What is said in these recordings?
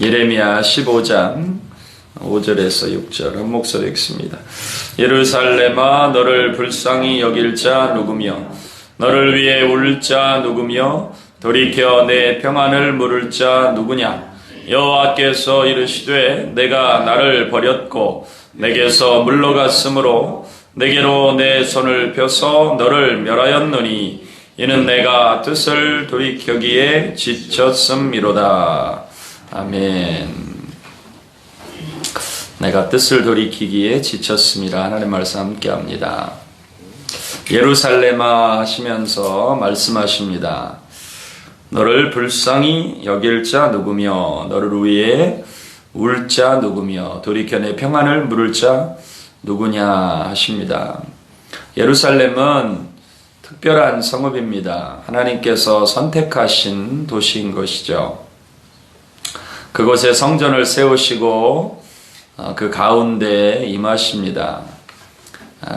예레미야 15장 5절에서 6절 한 목소리 읽습니다. 예루살렘아, 너를 불쌍히 여길 자 누구며 너를 위해 울 자 누구며 돌이켜 내 평안을 물을 자 누구냐? 여호와께서 이르시되 내가 나를 버렸고 내게서 물러갔으므로 내게로 내 손을 펴서 너를 멸하였노니 이는 내가 뜻을 돌이켜기에 지쳤음이로다. 아멘. 내가 뜻을 돌이키기에 지쳤습니다. 하나님의 말씀 함께합니다. 예루살렘아 하시면서 말씀하십니다. 너를 불쌍히 여길 자 누구며 너를 위해 울 자 누구며 돌이켜 내 평안을 물을 자 누구냐 하십니다. 예루살렘은 특별한 성읍입니다. 하나님께서 선택하신 도시인 것이죠. 그곳에 성전을 세우시고 그 가운데 임하십니다.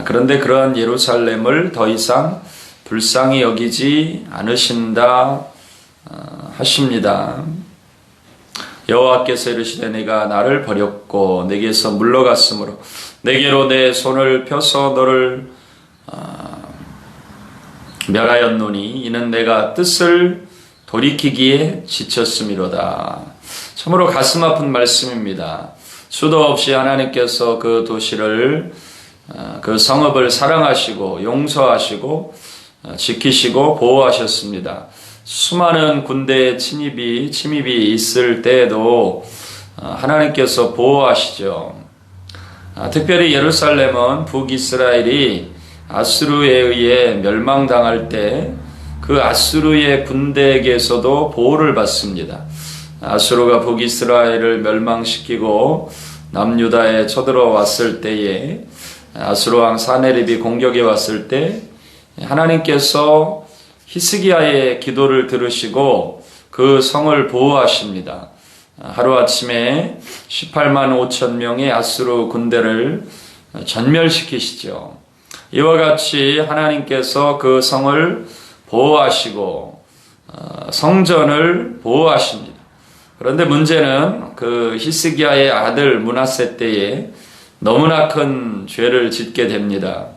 그런데 그러한 예루살렘을 더 이상 불쌍히 여기지 않으신다 하십니다. 여호와께서 이르시되 내가 나를 버렸고 내게서 물러갔으므로 내게로 내 손을 펴서 너를 멸하였노니 이는 내가 뜻을 돌이키기에 지쳤음이로다. 참으로 가슴 아픈 말씀입니다. 수도 없이 하나님께서 그 도시를 그 성읍을 사랑하시고 용서하시고 지키시고 보호하셨습니다. 수많은 군대의 침입이 있을 때에도 하나님께서 보호하시죠. 특별히 예루살렘은 북이스라엘이 아수르에 의해 멸망당할 때 그 아수르의 군대에게서도 보호를 받습니다. 아수르가 북이스라엘을 멸망시키고 남유다에 쳐들어왔을 때에 아수르 왕 사네립이 공격해 왔을 때 하나님께서 히스기야의 기도를 들으시고 그 성을 보호하십니다. 하루아침에 18만 5천 명의 아수르 군대를 전멸시키시죠. 이와 같이 하나님께서 그 성을 보호하시고 성전을 보호하십니다. 그런데 문제는 그 히스기야의 아들 므낫세 때에 너무나 큰 죄를 짓게 됩니다.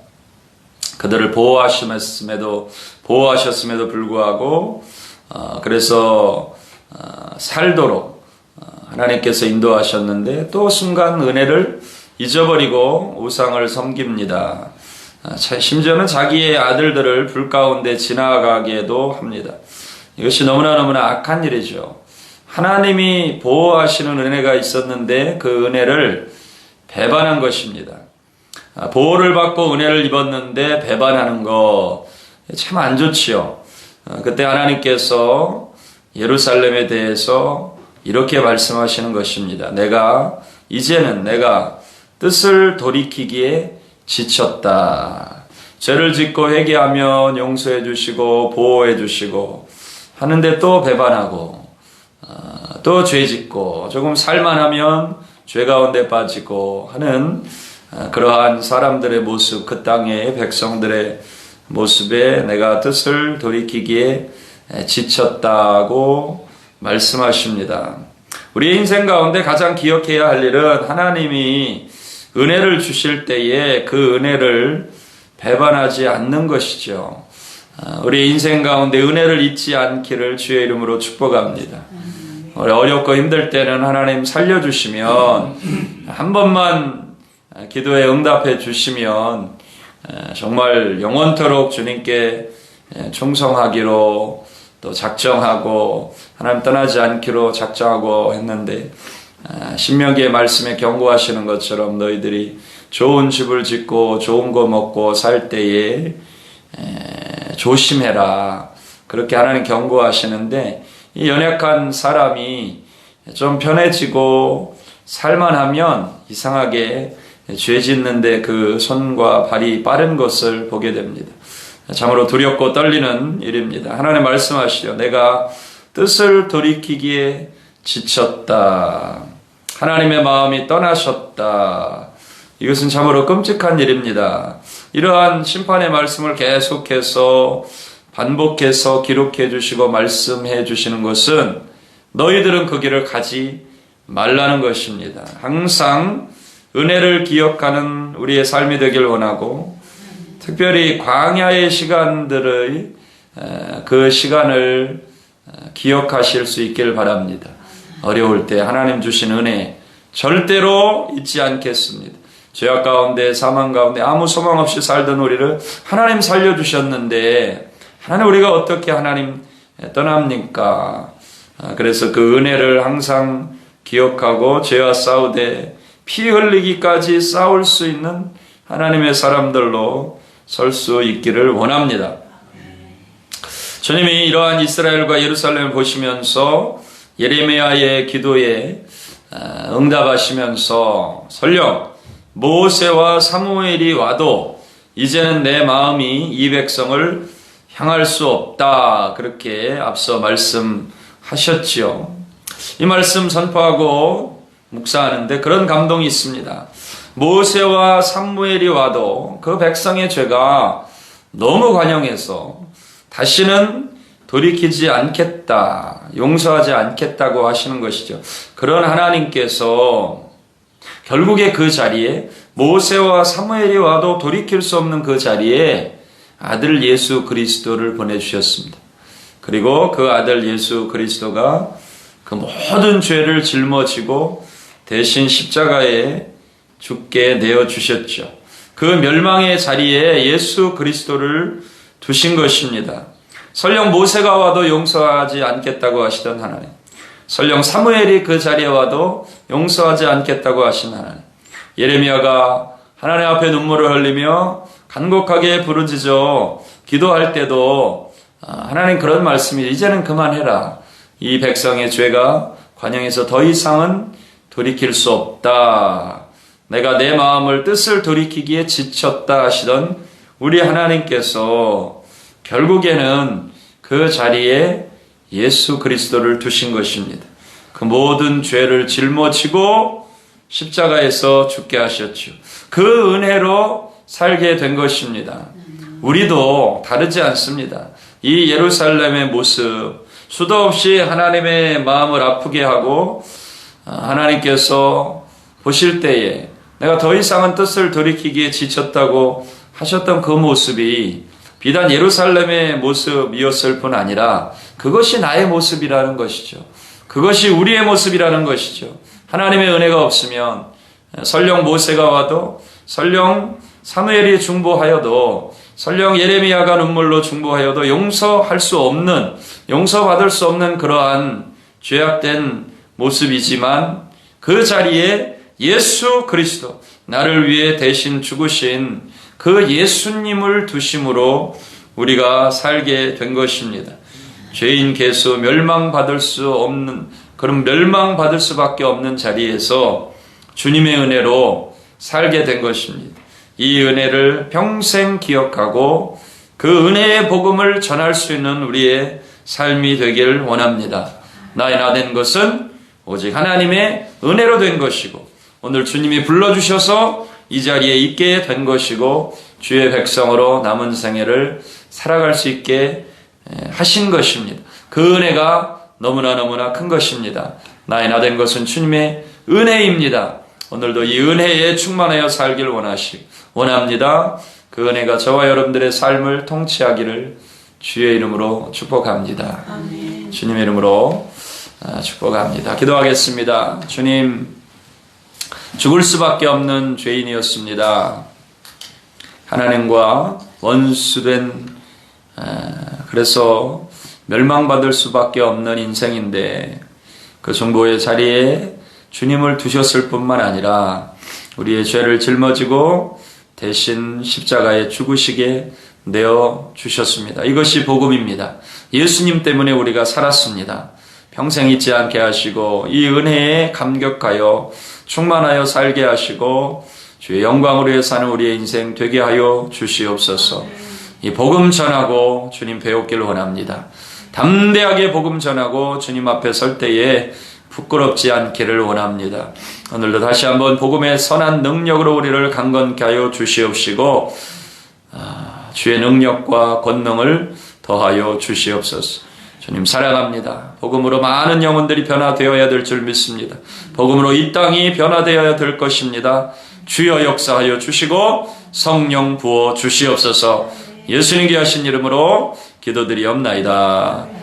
그들을 보호하셨음에도 불구하고 그래서 살도록 하나님께서 인도하셨는데 또 순간 은혜를 잊어버리고 우상을 섬깁니다. 심지어는 자기의 아들들을 불 가운데 지나가게도 합니다. 이것이 너무나 악한 일이죠. 하나님이 보호하시는 은혜가 있었는데 그 은혜를 배반한 것입니다. 보호를 받고 은혜를 입었는데 배반하는 거 참 안 좋지요. 그때 하나님께서 예루살렘에 대해서 이렇게 말씀하시는 것입니다. 이제는 내가 뜻을 돌이키기에 지쳤다. 죄를 짓고 회개하면 용서해 주시고 보호해 주시고 하는데 또 배반하고 또 죄 짓고 조금 살만하면 죄 가운데 빠지고 하는 그러한 사람들의 모습, 그 땅의 백성들의 모습에 내가 뜻을 돌이키기에 지쳤다고 말씀하십니다. 우리의 인생 가운데 가장 기억해야 할 일은 하나님이 은혜를 주실 때에 그 은혜를 배반하지 않는 것이죠. 우리 인생 가운데 은혜를 잊지 않기를 주의 이름으로 축복합니다. 어렵고 힘들 때는 하나님 살려주시면 한 번만 기도에 응답해 주시면 정말 영원토록 주님께 충성하기로 또 작정하고 하나님 떠나지 않기로 작정하고 했는데 신명기의 말씀에 경고하시는 것처럼 너희들이 좋은 집을 짓고 좋은 거 먹고 살 때에 조심해라. 그렇게 하나님 경고하시는데 이 연약한 사람이 좀 편해지고 살만하면 이상하게 죄 짓는데 그 손과 발이 빠른 것을 보게 됩니다. 참으로 두렵고 떨리는 일입니다. 하나님 말씀하시죠. 내가 뜻을 돌이키기에 지쳤다. 하나님의 마음이 떠나셨다. 이것은 참으로 끔찍한 일입니다. 이러한 심판의 말씀을 계속해서 반복해서 기록해 주시고 말씀해 주시는 것은 너희들은 그 길을 가지 말라는 것입니다. 항상 은혜를 기억하는 우리의 삶이 되길 원하고, 특별히 광야의 시간들의 그 시간을 기억하실 수 있길 바랍니다. 어려울 때 하나님 주신 은혜 절대로 잊지 않겠습니다. 죄악 가운데 사망 가운데 아무 소망 없이 살던 우리를 하나님 살려주셨는데, 하나님 우리가 어떻게 하나님 떠납니까? 그래서 그 은혜를 항상 기억하고 죄와 싸우되 피 흘리기까지 싸울 수 있는 하나님의 사람들로 설 수 있기를 원합니다. 주님이 이러한 이스라엘과 예루살렘을 보시면서 예레미야의 기도에 응답하시면서 설령 모세와 사무엘이 와도 이제는 내 마음이 이 백성을 향할 수 없다, 그렇게 앞서 말씀하셨지요. 이 말씀 선포하고 묵상하는데 그런 감동이 있습니다. 모세와 사무엘이 와도 그 백성의 죄가 너무 관영해서 다시는 돌이키지 않겠다, 용서하지 않겠다고 하시는 것이죠. 그런 하나님께서 결국에 그 자리에, 모세와 사무엘이 와도 돌이킬 수 없는 그 자리에 아들 예수 그리스도를 보내주셨습니다. 그리고 그 아들 예수 그리스도가 그 모든 죄를 짊어지고 대신 십자가에 죽게 내어주셨죠. 그 멸망의 자리에 예수 그리스도를 두신 것입니다. 설령 모세가 와도 용서하지 않겠다고 하시던 하나님, 설령 사무엘이 그 자리에 와도 용서하지 않겠다고 하신 하나님, 예레미야가 하나님 앞에 눈물을 흘리며 간곡하게 부르짖어 기도할 때도 하나님 그런 말씀이, 이제는 그만해라. 이 백성의 죄가 관영에서 더 이상은 돌이킬 수 없다. 내가 내 마음을 뜻을 돌이키기에 지쳤다 하시던 우리 하나님께서 결국에는 그 자리에 예수 그리스도를 두신 것입니다. 그 모든 죄를 짊어지고 십자가에서 죽게 하셨죠. 그 은혜로 살게 된 것입니다. 우리도 다르지 않습니다. 이 예루살렘의 모습, 수도 없이 하나님의 마음을 아프게 하고 하나님께서 보실 때에 내가 더 이상은 뜻을 돌이키기에 지쳤다고 하셨던 그 모습이 비단 예루살렘의 모습이었을 뿐 아니라 그것이 나의 모습이라는 것이죠. 그것이 우리의 모습이라는 것이죠. 하나님의 은혜가 없으면 설령 모세가 와도, 설령 사무엘이 중보하여도, 설령 예레미야가 눈물로 중보하여도 용서할 수 없는, 용서받을 수 없는 그러한 죄악된 모습이지만 그 자리에 예수 그리스도, 나를 위해 대신 죽으신 그 예수님을 두심으로 우리가 살게 된 것입니다. 죄인 개수 멸망받을 수 없는, 그런 멸망받을 수밖에 없는 자리에서 주님의 은혜로 살게 된 것입니다. 이 은혜를 평생 기억하고 그 은혜의 복음을 전할 수 있는 우리의 삶이 되길 원합니다. 나의 나 된 것은 오직 하나님의 은혜로 된 것이고, 오늘 주님이 불러주셔서 이 자리에 있게 된 것이고, 주의 백성으로 남은 생애를 살아갈 수 있게 하신 것입니다. 그 은혜가 너무나 큰 것입니다. 나의 나 된 것은 주님의 은혜입니다. 오늘도 이 은혜에 충만하여 살길 원합니다. 그 은혜가 저와 여러분들의 삶을 통치하기를 주의 이름으로 축복합니다. 아멘. 주님의 이름으로 축복합니다. 기도하겠습니다. 주님, 죽을 수밖에 없는 죄인이었습니다. 하나님과 원수된, 그래서 멸망받을 수밖에 없는 인생인데 그 중보의 자리에 주님을 두셨을 뿐만 아니라 우리의 죄를 짊어지고 대신 십자가에 죽으시게 내어주셨습니다. 이것이 복음입니다. 예수님 때문에 우리가 살았습니다. 평생 잊지 않게 하시고 이 은혜에 감격하여 충만하여 살게 하시고 주의 영광을 위해 사는 우리의 인생 되게 하여 주시옵소서. 이 복음 전하고 주님 배웠기를 원합니다. 담대하게 복음 전하고 주님 앞에 설 때에 부끄럽지 않기를 원합니다. 오늘도 다시 한번 복음의 선한 능력으로 우리를 강건케 하여 주시옵시고 주의 능력과 권능을 더하여 주시옵소서. 주님 사랑합니다. 복음으로 많은 영혼들이 변화되어야 될 줄 믿습니다. 복음으로 이 땅이 변화되어야 될 것입니다. 주여 역사하여 주시고 성령 부어 주시옵소서. 예수님께 하신 이름으로 기도드리옵나이다.